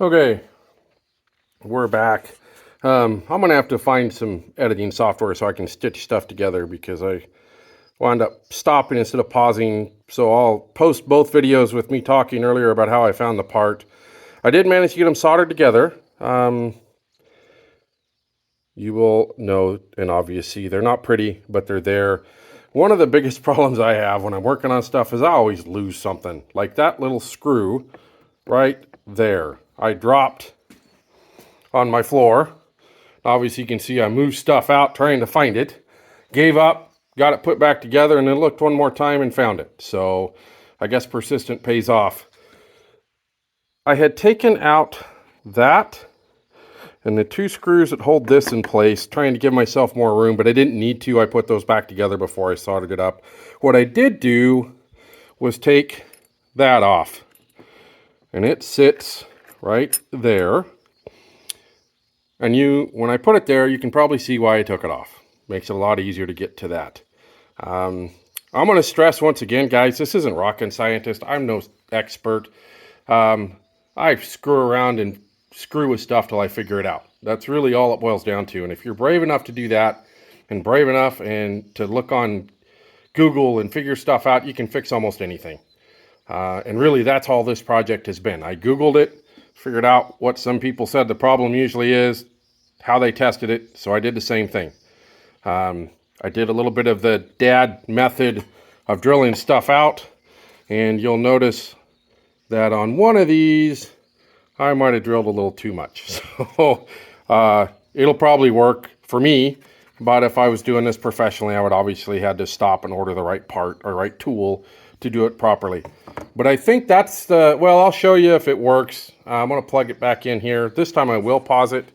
Okay, we're back. I'm gonna have to find some editing software so I can stitch stuff together because I wound up stopping instead of pausing. So I'll post both videos with me talking earlier about how I found the part. I did manage to get them soldered together. You will know and obviously they're not pretty, but they're there. One of the biggest problems I have when I'm working on stuff is I always lose something. Like that little screw right there. I dropped on my floor. Obviously you can see I moved stuff out trying to find it. Gave up, got it put back together, and then looked one more time and found it. So I guess persistent pays off. I had taken out that and the two screws that hold this in place, trying to give myself more room, but I didn't need to. I put those back together before I soldered it up. What I did do was take that off, and it sits right there. And when I put it there, you can probably see why I took it off. Makes it a lot easier to get to that. I'm going to stress once again, guys, this isn't rocket scientist. I'm no expert. I screw around and screw with stuff till I figure it out. That's really all it boils down to. And if you're brave enough to do that, and brave enough and to look on Google and figure stuff out, you can fix almost anything. And really, that's all this project has been. I Googled it, figured out what some people said the problem usually is, how they tested it, so I did the same thing. I did a little bit of the dad method of drilling stuff out, and you'll notice that on one of these, I might have drilled a little too much. So it'll probably work for me, but if I was doing this professionally, I would obviously had to stop and order the right part or right tool to do it properly. But I think that's well, I'll show you if it works. I'm going to plug it back in here. This time I will pause it,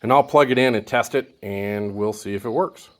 and I'll plug it in and test it, and we'll see if it works.